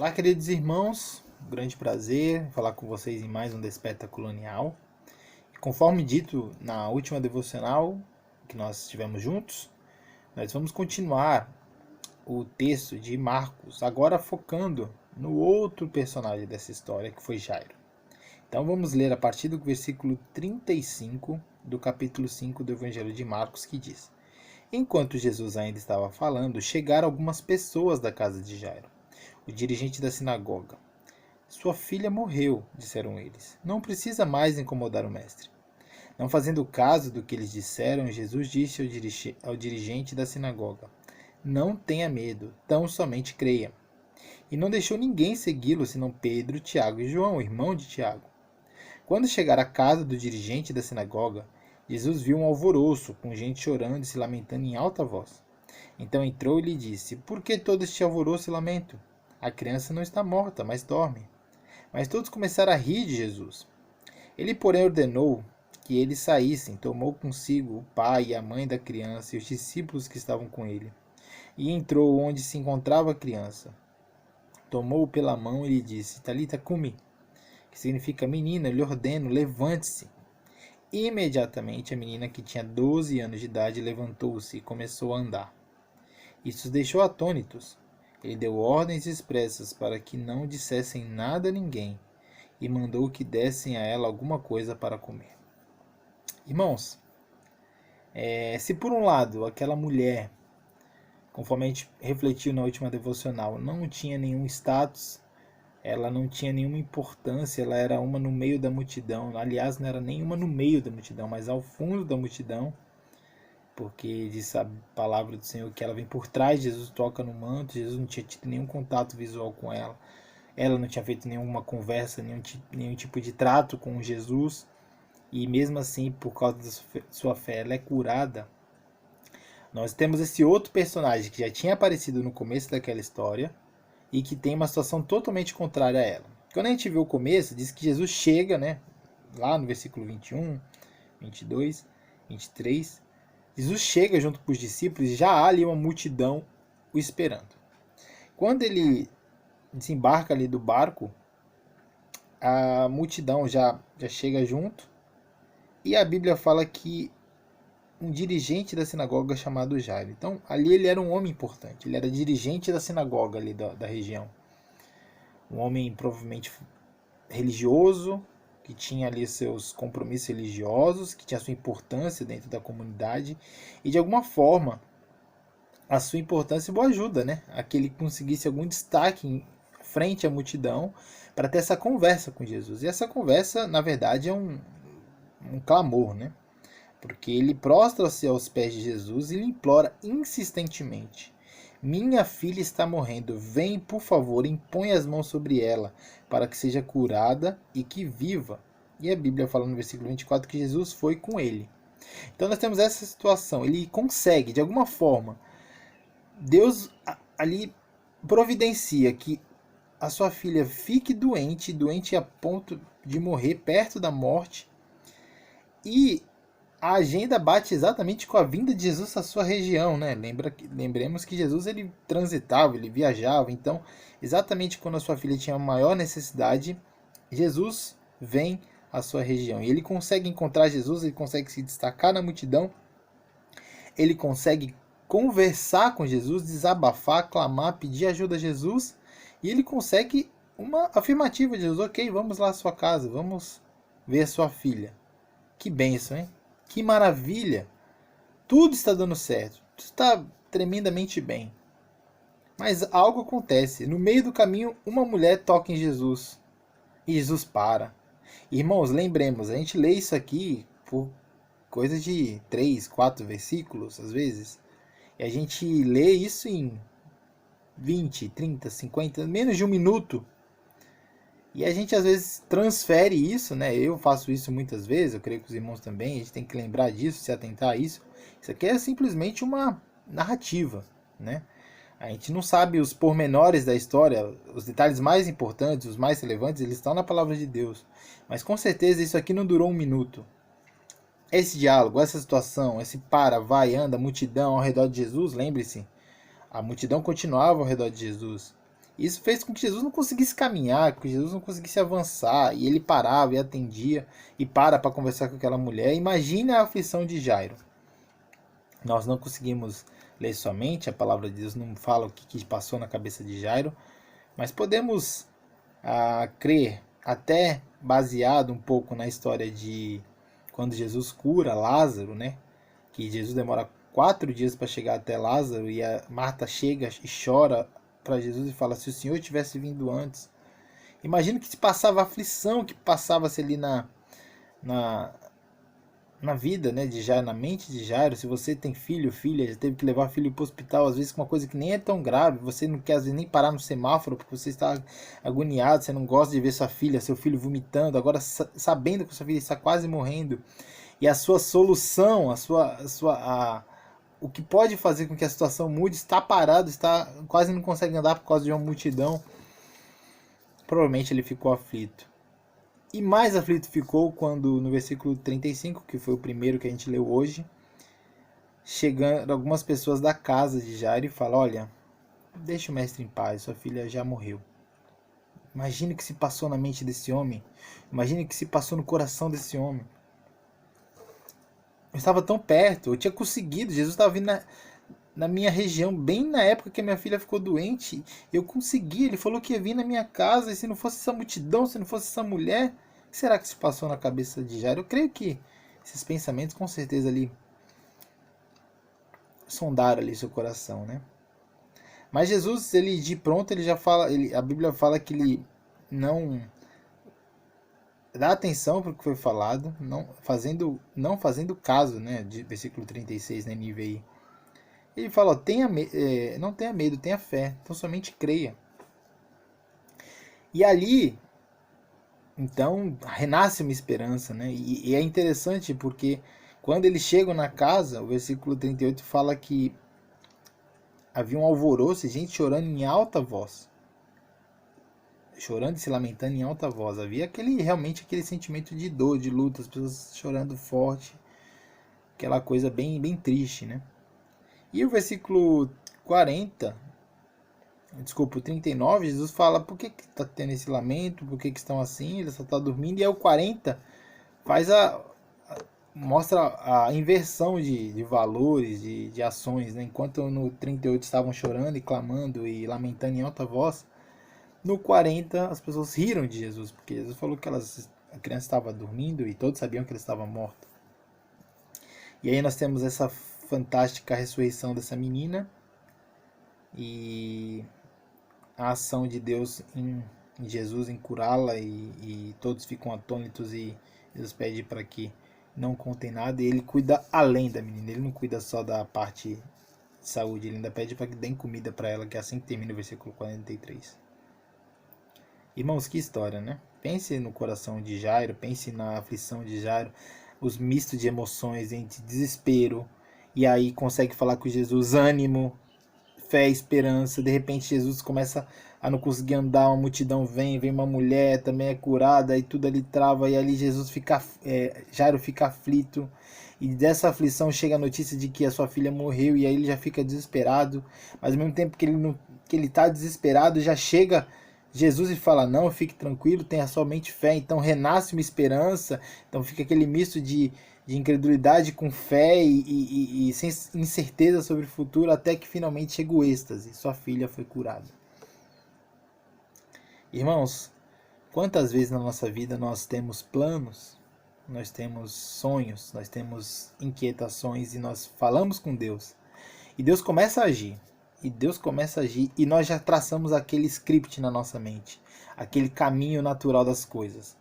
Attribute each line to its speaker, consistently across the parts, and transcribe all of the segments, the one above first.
Speaker 1: Olá, queridos irmãos, um grande prazer falar com vocês em mais um Desperta Colonial. E conforme dito na última devocional que nós estivemos juntos, nós vamos continuar o texto de Marcos, agora focando no outro personagem dessa história, que foi Jairo. Então vamos ler a partir do versículo 35 do capítulo 5 do Evangelho de Marcos, que diz: Enquanto Jesus ainda estava falando, chegaram algumas pessoas da casa de Jairo, o dirigente da sinagoga. Sua filha morreu, disseram eles. Não precisa mais incomodar o mestre. Não fazendo caso do que eles disseram, Jesus disse ao dirigente da sinagoga: Não tenha medo, tão somente creia. E não deixou ninguém segui-lo senão Pedro, Tiago e João, irmão de Tiago. Quando chegaram à casa do dirigente da sinagoga, Jesus viu um alvoroço, com gente chorando e se lamentando em alta voz. Então entrou e lhe disse: Por que todo este alvoroço e lamento? A criança não está morta, mas dorme. Mas todos começaram a rir de Jesus. Ele, porém, ordenou que eles saíssem, tomou consigo o pai e a mãe da criança e os discípulos que estavam com ele, e entrou onde se encontrava a criança. Tomou-o pela mão e lhe disse: Talita cumi, que significa menina, lhe ordeno, levante-se. Imediatamente a menina, que tinha 12 anos de idade, levantou-se e começou a andar. Isso os deixou atônitos. Ele deu ordens expressas para que não dissessem nada a ninguém e mandou que dessem a ela alguma coisa para comer. Irmãos, se por um lado aquela mulher, conforme a gente refletiu na última devocional, não tinha nenhum status, ela não tinha nenhuma importância, ela era uma no meio da multidão. Aliás, não era nenhuma no meio da multidão, mas ao fundo da multidão, porque diz a palavra do Senhor que ela vem por trás, Jesus toca no manto, Jesus não tinha tido nenhum contato visual com ela, ela não tinha feito nenhuma conversa, nenhum tipo de trato com Jesus, e mesmo assim, por causa da sua fé, ela é curada. Nós temos esse outro personagem que já tinha aparecido no começo daquela história e que tem uma situação totalmente contrária a ela. Quando a gente vê o começo, diz que Jesus chega, né, lá no versículo 21, 22, 23, Jesus chega junto com os discípulos e já há ali uma multidão o esperando. Quando ele desembarca ali do barco, a multidão já chega junto, e a Bíblia fala que um dirigente da sinagoga chamado Jairo. Então, ali ele era um homem importante, ele era dirigente da sinagoga ali da região. Um homem provavelmente religioso, que tinha ali seus compromissos religiosos, que tinha sua importância dentro da comunidade, e de alguma forma a sua importância e boa ajuda, né? A que ele conseguisse algum destaque frente à multidão para ter essa conversa com Jesus. E essa conversa, na verdade, é um clamor, né? Porque ele prostra-se aos pés de Jesus e lhe implora insistentemente: Minha filha está morrendo, vem, por favor, e impõe as mãos sobre ela, para que seja curada e que viva. E a Bíblia fala no versículo 24 que Jesus foi com ele. Então nós temos essa situação, ele consegue, de alguma forma, Deus ali providencia que a sua filha fique doente, doente a ponto de morrer, perto da morte, e a agenda bate exatamente com a vinda de Jesus à sua região, né? Lembremos que Jesus ele transitava, ele viajava, então exatamente quando a sua filha tinha a maior necessidade, Jesus vem à sua região. E ele consegue encontrar Jesus, ele consegue se destacar na multidão, ele consegue conversar com Jesus, desabafar, clamar, pedir ajuda a Jesus, e ele consegue uma afirmativa de Jesus: ok, vamos lá à sua casa, vamos ver a sua filha. Que bênção, hein? Que maravilha! Tudo está dando certo, tudo está tremendamente bem. Mas algo acontece. No meio do caminho, uma mulher toca em Jesus. E Jesus para. Irmãos, lembremos, a gente lê isso aqui por coisa de 3, 4 versículos, às vezes. E a gente lê isso em 20, 30, 50, menos de um minuto. E a gente às vezes transfere isso, né? Eu faço isso muitas vezes, eu creio que os irmãos também, a gente tem que lembrar disso, se atentar a isso. Isso aqui é simplesmente uma narrativa, né? A gente não sabe os pormenores da história, os detalhes mais importantes, os mais relevantes, eles estão na palavra de Deus. Mas com certeza isso aqui não durou um minuto. Esse diálogo, essa situação, esse para, vai, anda, multidão ao redor de Jesus, lembre-se, a multidão continuava ao redor de Jesus. Isso fez com que Jesus não conseguisse caminhar, que Jesus não conseguisse avançar, e ele parava e atendia, e para conversar com aquela mulher. Imagine a aflição de Jairo. Nós não conseguimos ler somente, a palavra de Deus não fala o que passou na cabeça de Jairo, mas podemos crer, até baseado um pouco na história de quando Jesus cura Lázaro, né? Que Jesus demora 4 dias para chegar até Lázaro, e a Marta chega e chora para Jesus e fala: se o Senhor tivesse vindo antes. Imagina que se passava a aflição que passava-se ali na, na vida, né, de Jairo, na mente de Jairo. Se você tem filho, filha, já teve que levar filho para o hospital, às vezes com uma coisa que nem é tão grave, você não quer às vezes nem parar no semáforo porque você está agoniado, você não gosta de ver sua filha, seu filho vomitando, agora sabendo que sua filha está quase morrendo, e a sua solução, o que pode fazer com que a situação mude, está parado, quase não consegue andar por causa de uma multidão. Provavelmente ele ficou aflito. E mais aflito ficou quando, no versículo 35, que foi o primeiro que a gente leu hoje, chegando algumas pessoas da casa de Jairo e falam: olha, deixa o mestre em paz, sua filha já morreu. Imagine o que se passou na mente desse homem. Imagine o que se passou no coração desse homem. Eu estava tão perto, eu tinha conseguido, Jesus estava vindo na minha região, bem na época que a minha filha ficou doente. Eu consegui, ele falou que ia vir na minha casa, e se não fosse essa multidão, se não fosse essa mulher, o que será que se passou na cabeça de Jairo? Eu creio que esses pensamentos com certeza ali sondaram ali seu coração, né? Mas Jesus, ele de pronto, ele já fala, a Bíblia fala que ele não dá atenção para o que foi falado, não fazendo caso, né, de versículo 36 na NVI. Ele fala: ó, não tenha medo, tenha fé, então somente creia. E ali, então, renasce uma esperança, né? E é interessante porque quando eles chegam na casa, o versículo 38 fala que havia um alvoroço, gente chorando em alta voz. Chorando e se lamentando em alta voz. Havia realmente aquele sentimento de dor, de luta, as pessoas chorando forte. Aquela coisa bem, bem triste, né? E o versículo 39, Jesus fala: por que está tendo esse lamento? Por que estão assim? Ele só está dormindo. E aí o 40 mostra a inversão de valores, de ações, né? Enquanto no 38 estavam chorando e clamando e lamentando em alta voz, no 40 as pessoas riram de Jesus, porque Jesus falou que a criança estava dormindo e todos sabiam que ele estava morto. E aí nós temos essa fantástica ressurreição dessa menina e a ação de Deus em Jesus em curá-la, e todos ficam atônitos, e Deus pede para que não contem nada, e ele cuida além da menina, ele não cuida só da parte de saúde, ele ainda pede para que deem comida para ela, que é assim que termina o versículo 43. Irmãos, que história, né? Pense no coração de Jairo, pense na aflição de Jairo, os mistos de emoções entre desespero, e aí consegue falar com Jesus, ânimo, fé, esperança. De repente Jesus começa a não conseguir andar, uma multidão vem uma mulher, também é curada, e tudo ali trava, e ali Jairo fica aflito, e dessa aflição chega a notícia de que a sua filha morreu, e aí ele já fica desesperado, mas ao mesmo tempo que ele está desesperado, já chega Jesus e fala: não, fique tranquilo, tenha somente fé. Então renasce uma esperança. Então fica aquele misto de incredulidade com fé e sem incerteza sobre o futuro, até que finalmente chega o êxtase: sua filha foi curada. Irmãos, quantas vezes na nossa vida nós temos planos, nós temos sonhos, nós temos inquietações, e nós falamos com Deus, e Deus começa a agir. E nós já traçamos aquele script na nossa mente, aquele caminho natural das coisas.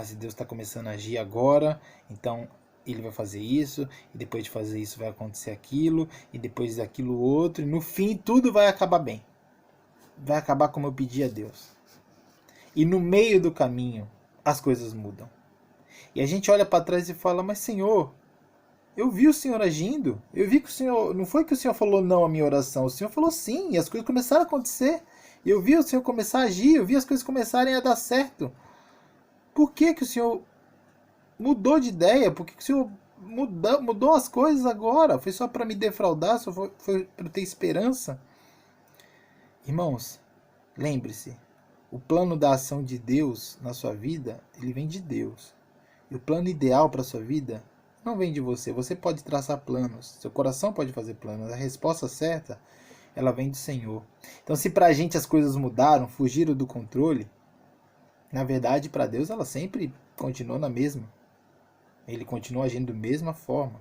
Speaker 1: Se Deus está começando a agir agora, então ele vai fazer isso, e depois de fazer isso vai acontecer aquilo, e depois daquilo outro, e no fim tudo vai acabar bem. Vai acabar como eu pedi a Deus. E no meio do caminho as coisas mudam. E a gente olha para trás e fala: mas Senhor, eu vi o Senhor agindo, eu vi que o Senhor, não foi que o Senhor falou não à minha oração, o Senhor falou sim, e as coisas começaram a acontecer, eu vi o Senhor começar a agir, eu vi as coisas começarem a dar certo. Por que o Senhor mudou de ideia? Por que o Senhor mudou as coisas agora? Foi só para me defraudar? Só foi para ter esperança? Irmãos, Lembre-se, o plano da ação de Deus na sua vida, ele vem de Deus. E o plano ideal para a sua vida não vem de você. Você pode traçar planos, seu coração pode fazer planos. A resposta certa, ela vem do Senhor. Então, se para a gente as coisas mudaram, fugiram do controle, na verdade, para Deus ela sempre continuou na mesma. Ele continua agindo da mesma forma.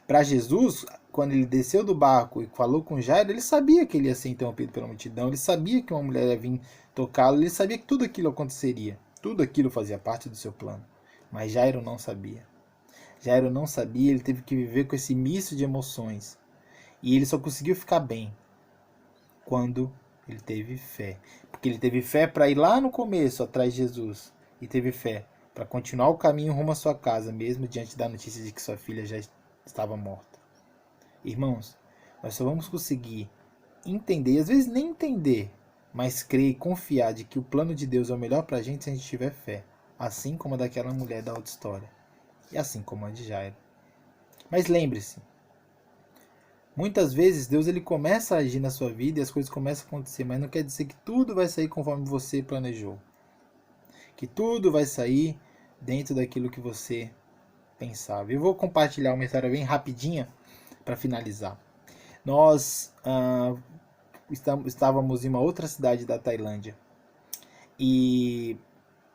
Speaker 1: Para Jesus, quando ele desceu do barco e falou com Jairo, ele sabia que ele ia ser interrompido pela multidão, ele sabia que uma mulher ia vir tocá-lo, ele sabia que tudo aquilo aconteceria. Tudo aquilo fazia parte do seu plano. Mas Jairo não sabia. Jairo não sabia, ele teve que viver com esse misto de emoções. E ele só conseguiu ficar bem quando ele teve fé. Porque ele teve fé para ir lá no começo atrás de Jesus. E teve fé para continuar o caminho rumo à sua casa, mesmo diante da notícia de que sua filha já estava morta. Irmãos, nós só vamos conseguir entender, e às vezes nem entender, mas crer e confiar de que o plano de Deus é o melhor para a gente se a gente tiver fé. Assim como a daquela mulher da outra história. E assim como a de Jairo. Mas lembre-se, muitas vezes Deus ele começa a agir na sua vida e as coisas começam a acontecer, mas não quer dizer que tudo vai sair conforme você planejou. Que tudo vai sair dentro daquilo que você pensava. Eu vou compartilhar uma história bem rapidinha para finalizar. Nós estávamos em uma outra cidade da Tailândia e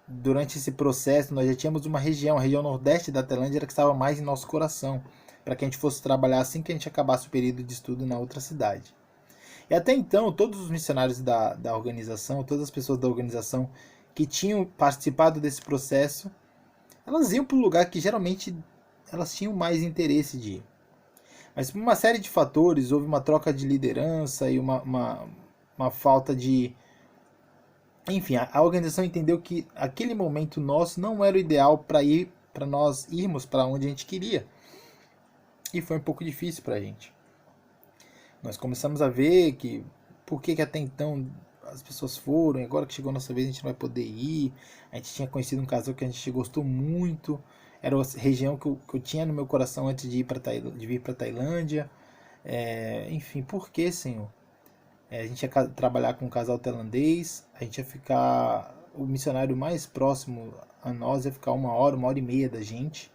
Speaker 1: durante esse processo nós já tínhamos uma região, a região nordeste da Tailândia era que estava mais em nosso coração, para que a gente fosse trabalhar assim que a gente acabasse o período de estudo na outra cidade. E até então, todos os missionários da organização, todas as pessoas da organização que tinham participado desse processo, elas iam para o lugar que geralmente elas tinham mais interesse de ir. Mas por uma série de fatores, houve uma troca de liderança e uma falta de... Enfim, a organização entendeu que aquele momento nosso não era o ideal para nós irmos para onde a gente queria. E foi um pouco difícil para a gente. Nós começamos a ver que por que até então as pessoas foram, e agora que chegou a nossa vez a gente não vai poder ir. A gente tinha conhecido um casal que a gente gostou muito, era a região que eu tinha no meu coração antes de vir para Tailândia. Enfim, por que, Senhor? A gente ia trabalhar com um casal tailandês, a gente ia ficar, o missionário mais próximo a nós ia ficar 1 hora e meia da gente.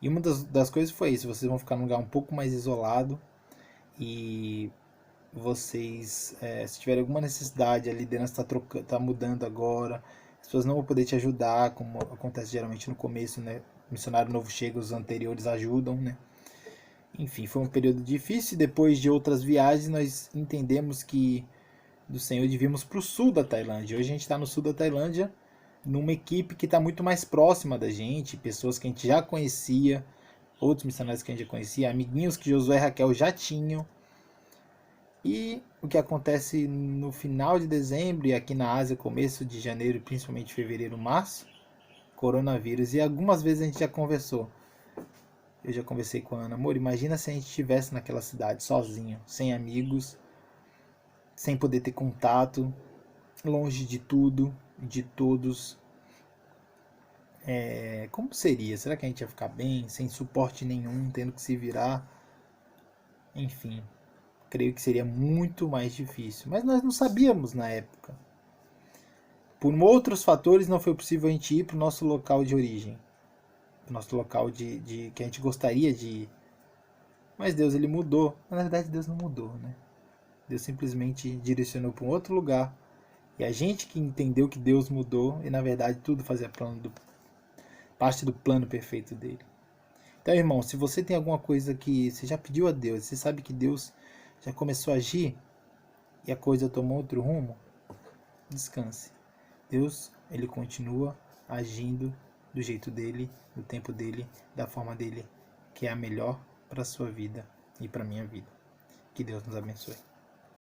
Speaker 1: E uma das coisas foi isso, vocês vão ficar num lugar um pouco mais isolado e vocês, se tiverem alguma necessidade, a liderança está mudando agora, as pessoas não vão poder te ajudar, como acontece geralmente no começo, né? O missionário novo chega, os anteriores ajudam, né? Enfim, foi um período difícil. Depois de outras viagens, nós entendemos que do Senhor devíamos para o sul da Tailândia. Hoje a gente está no sul da Tailândia, numa equipe que está muito mais próxima da gente, pessoas que a gente já conhecia, outros missionários que a gente já conhecia, amiguinhos que Josué e Raquel já tinham. E o que acontece no final de dezembro e aqui na Ásia, começo de janeiro, principalmente fevereiro, março, coronavírus. E algumas vezes a gente já conversou. Eu já conversei com a Ana, amor, imagina se a gente estivesse naquela cidade sozinho, sem amigos, sem poder ter contato, longe de tudo, de todos. Como seria? Será que a gente ia ficar bem, sem suporte nenhum, tendo que se virar? Enfim, creio que seria muito mais difícil. Mas nós não sabíamos na época. Por outros fatores não foi possível a gente ir para o nosso local de origem. Nosso local de que a gente gostaria de ir. Mas Deus ele mudou. Na verdade Deus não mudou, né? Deus simplesmente direcionou para um outro lugar. E a gente que entendeu que Deus mudou e na verdade tudo fazia parte do plano perfeito dele. Então, irmão, se você tem alguma coisa que você já pediu a Deus, você sabe que Deus já começou a agir e a coisa tomou outro rumo, descanse. Deus, ele continua agindo do jeito dele, do tempo dele, da forma dele, que é a melhor para a sua vida e para a minha vida. Que Deus nos abençoe.